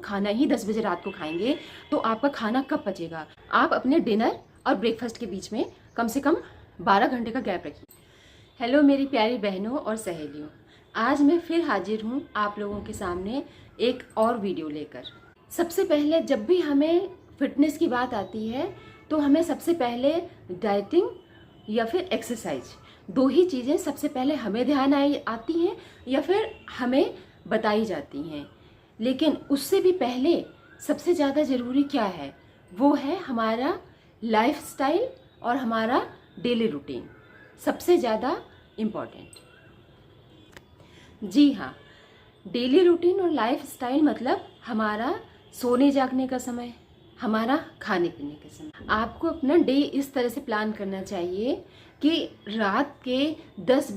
खाना ही 10 बजे रात को खाएंगे तो आपका खाना कब पचेगा। आप अपने डिनर और ब्रेकफास्ट के बीच में कम से कम 12 घंटे का गैप रखिए। हेलो मेरी प्यारी बहनों और सहेलियों, आज मैं फिर हाजिर हूँ आप लोगों के सामने एक और वीडियो लेकर। सबसे पहले जब भी हमें फिटनेस की बात आती है तो हमें सबसे पहले डाइटिंग या फिर एक्सरसाइज, दो ही चीज़ें सबसे पहले हमें ध्यान आती हैं या फिर हमें बताई जाती हैं। लेकिन उससे भी पहले सबसे ज़्यादा ज़रूरी क्या है, वो है हमारा लाइफस्टाइल और हमारा डेली रूटीन, सबसे ज़्यादा इम्पॉर्टेंट। जी हाँ, डेली रूटीन और लाइफस्टाइल मतलब हमारा सोने जागने का समय, हमारा खाने पीने का समय। आपको अपना डे इस तरह से प्लान करना चाहिए कि रात के 10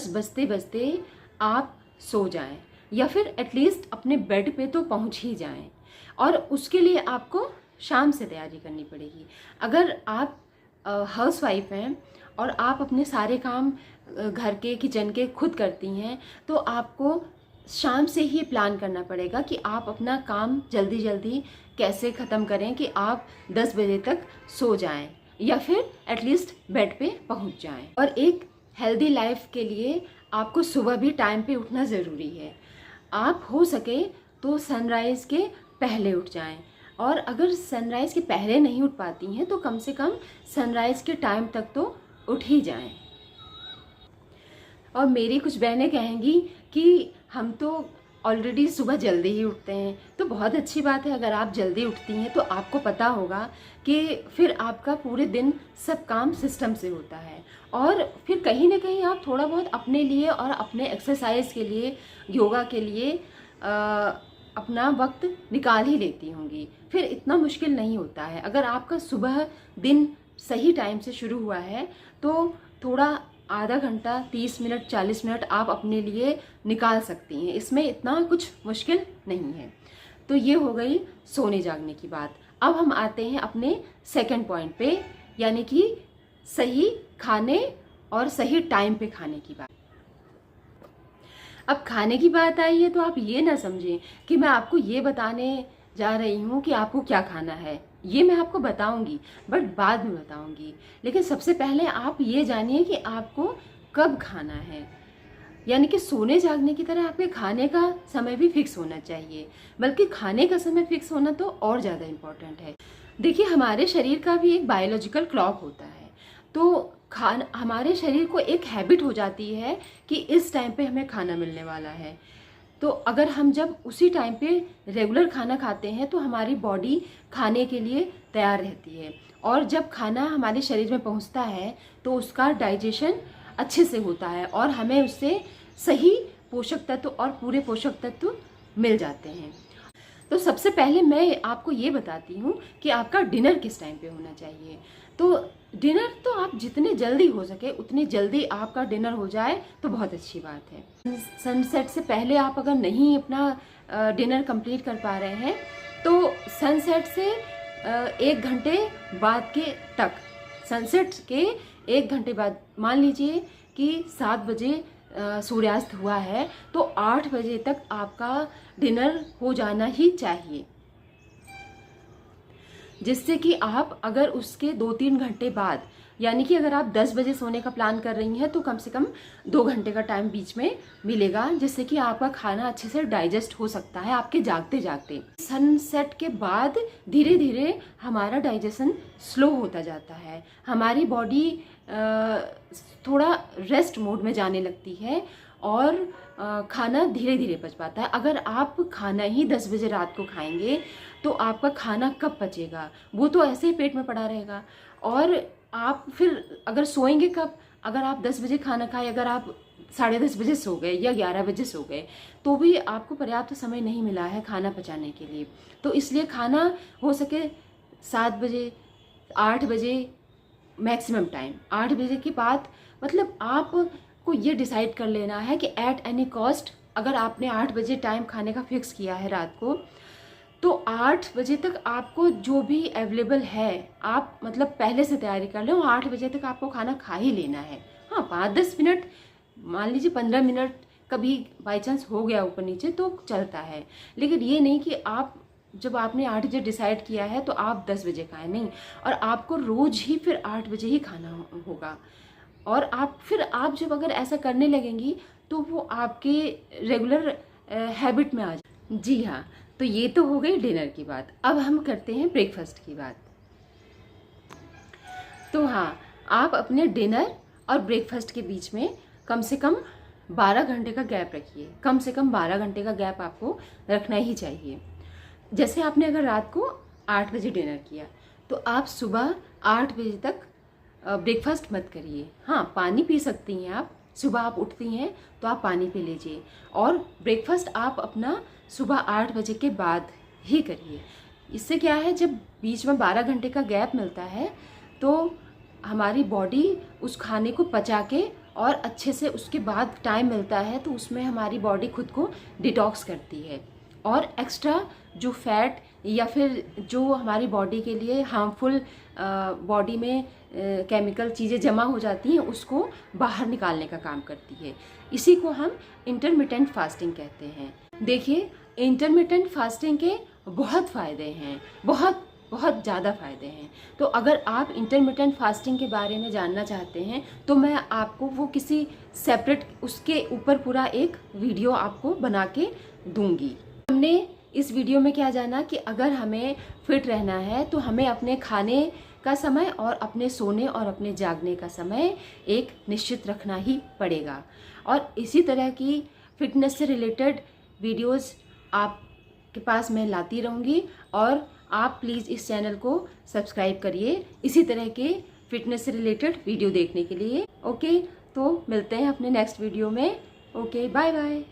बजते बजते आप सो जाएं या फिर एटलीस्ट अपने बेड पे तो पहुंच ही जाएं। और उसके लिए आपको शाम से तैयारी करनी पड़ेगी। अगर आप हाउसवाइफ हैं और आप अपने सारे काम घर के किचन के खुद करती हैं तो आपको शाम से ही प्लान करना पड़ेगा कि आप अपना काम जल्दी जल्दी कैसे ख़त्म करें कि आप 10 बजे तक सो जाएं या फिर एटलीस्ट बेड पे पहुंच जाएं। और एक हेल्दी लाइफ के लिए आपको सुबह भी टाइम पे उठना ज़रूरी है। आप हो सके तो सनराइज़ के पहले उठ जाएं, और अगर सनराइज़ के पहले नहीं उठ पाती हैं तो कम से कम सनराइज़ के टाइम तक तो उठ ही जाएं। और मेरी कुछ बहनें कहेंगी कि हम तो ऑलरेडी सुबह जल्दी ही उठते हैं, तो बहुत अच्छी बात है। अगर आप जल्दी उठती हैं तो आपको पता होगा कि फिर आपका पूरे दिन सब काम सिस्टम से होता है, और फिर कहीं ना कहीं आप थोड़ा बहुत अपने लिए और अपने एक्सरसाइज के लिए, योगा के लिए अपना वक्त निकाल ही लेती होंगी। फिर इतना मुश्किल नहीं होता है। अगर आपका सुबह दिन सही टाइम से शुरू हुआ है तो थोड़ा आधा घंटा, 30 मिनट, 40 मिनट आप अपने लिए निकाल सकती हैं। इसमें इतना कुछ मुश्किल नहीं है। तो ये हो गई सोने जागने की बात। अब हम आते हैं अपने सेकंड पॉइंट पे, यानी कि सही खाने और सही टाइम पे खाने की बात। अब खाने की बात आई है तो आप ये ना समझें कि मैं आपको ये बताने जा रही हूँ कि आपको क्या खाना है। ये मैं आपको बताऊंगी, बट बाद में बताऊंगी। लेकिन सबसे पहले आप ये जानिए कि आपको कब खाना है। यानी कि सोने जागने की तरह आपके खाने का समय भी फिक्स होना चाहिए, बल्कि खाने का समय फिक्स होना तो और ज़्यादा इम्पोर्टेंट है। देखिए, हमारे शरीर का भी एक बायोलॉजिकल क्लॉक होता है, तो हमारे शरीर को एक हैबिट हो जाती है कि इस टाइम पे हमें खाना मिलने वाला है। तो अगर हम जब उसी टाइम पे रेगुलर खाना खाते हैं तो हमारी बॉडी खाने के लिए तैयार रहती है, और जब खाना हमारे शरीर में पहुंचता है तो उसका डाइजेशन अच्छे से होता है और हमें उससे सही पोषक तत्व और पूरे पोषक तत्व मिल जाते हैं। तो सबसे पहले मैं आपको ये बताती हूँ कि आपका डिनर किस टाइम पे होना चाहिए। तो डिनर तो आप जितने जल्दी हो सके उतनी जल्दी आपका डिनर हो जाए तो बहुत अच्छी बात है। सनसेट से पहले आप अगर नहीं अपना डिनर कंप्लीट कर पा रहे हैं तो सनसेट से 1 घंटे बाद के तक, सनसेट के 1 घंटे बाद, मान लीजिए कि 7 बजे सूर्यास्त हुआ है तो 8 बजे तक आपका डिनर हो जाना ही चाहिए, जिससे कि आप अगर उसके 2-3 घंटे बाद, यानी कि अगर आप 10 बजे सोने का प्लान कर रही हैं तो कम से कम 2 घंटे का टाइम बीच में मिलेगा, जिससे कि आपका खाना अच्छे से डाइजेस्ट हो सकता है आपके जागते जागते। सनसेट के बाद धीरे धीरे हमारा डाइजेशन स्लो होता जाता है, हमारी बॉडी थोड़ा रेस्ट मोड में जाने लगती है और खाना धीरे धीरे पच पाता है। अगर आप खाना ही 10 बजे रात को खाएंगे तो आपका खाना कब पचेगा, वो तो ऐसे ही पेट में पड़ा रहेगा। और आप फिर अगर सोएंगे कब, अगर आप 10 बजे खाना खाए, अगर आप 10:30 बजे सो गए या 11 बजे सो गए तो भी आपको पर्याप्त समय नहीं मिला है खाना पचाने के लिए। तो इसलिए खाना हो सके 7 बजे, 8 बजे मैक्सिमम टाइम, 8 बजे के बाद, मतलब आपको ये डिसाइड कर लेना है कि एट एनी कॉस्ट अगर आपने 8 बजे टाइम खाने का फिक्स किया है रात को, तो 8 बजे तक आपको जो भी अवेलेबल है आप मतलब पहले से तैयारी कर लें, 8 बजे तक आपको खाना खा ही लेना है। हाँ, 5-10 मिनट, मान लीजिए 15 मिनट कभी बाई चांस हो गया ऊपर नीचे तो चलता है, लेकिन ये नहीं कि आप जब आपने 8 बजे डिसाइड किया है तो आप 10 बजे खाएं, नहीं। और आपको रोज ही फिर 8 बजे ही खाना होगा। और आप जब अगर ऐसा करने लगेंगी तो वो आपके रेगुलर हैबिट में आ जाए। जी हाँ, तो ये तो हो गई डिनर की बात। अब हम करते हैं ब्रेकफास्ट की बात। तो हाँ, आप अपने डिनर और ब्रेकफास्ट के बीच में कम से कम 12 घंटे का गैप रखिए। कम से कम 12 घंटे का गैप आपको रखना ही चाहिए। जैसे आपने अगर रात को 8 बजे डिनर किया तो आप सुबह 8 बजे तक ब्रेकफास्ट मत करिए। हाँ, पानी पी सकती हैं आप। सुबह आप उठती हैं तो आप पानी पी लीजिए, और ब्रेकफास्ट आप अपना सुबह 8 बजे के बाद ही करिए। इससे क्या है, जब बीच में 12 घंटे का गैप मिलता है तो हमारी बॉडी उस खाने को पचा के और अच्छे से उसके बाद टाइम मिलता है तो उसमें हमारी बॉडी खुद को डिटॉक्स करती है, और एक्स्ट्रा जो फैट या फिर जो हमारी बॉडी के लिए हार्मफुल बॉडी में केमिकल चीज़ें जमा हो जाती हैं उसको बाहर निकालने का काम करती है। इसी को हम इंटरमिटेंट फास्टिंग कहते हैं। देखिए, इंटरमिटेंट फास्टिंग के बहुत फ़ायदे हैं, बहुत बहुत ज़्यादा फ़ायदे हैं। तो अगर आप इंटरमिटेंट फास्टिंग के बारे में जानना चाहते हैं तो मैं आपको वो किसी सेपरेट उसके ऊपर पूरा एक वीडियो आपको बना के दूंगी। हमने इस वीडियो में क्या जाना कि अगर हमें फिट रहना है तो हमें अपने खाने का समय और अपने सोने और अपने जागने का समय एक निश्चित रखना ही पड़ेगा। और इसी तरह की फिटनेस से रिलेटेड वीडियोस आपके पास मैं लाती रहूँगी, और आप प्लीज़ इस चैनल को सब्सक्राइब करिए इसी तरह के फिटनेस से रिलेटेड वीडियो देखने के लिए। ओके, तो मिलते हैं अपने नेक्स्ट वीडियो में। Okay, bye bye.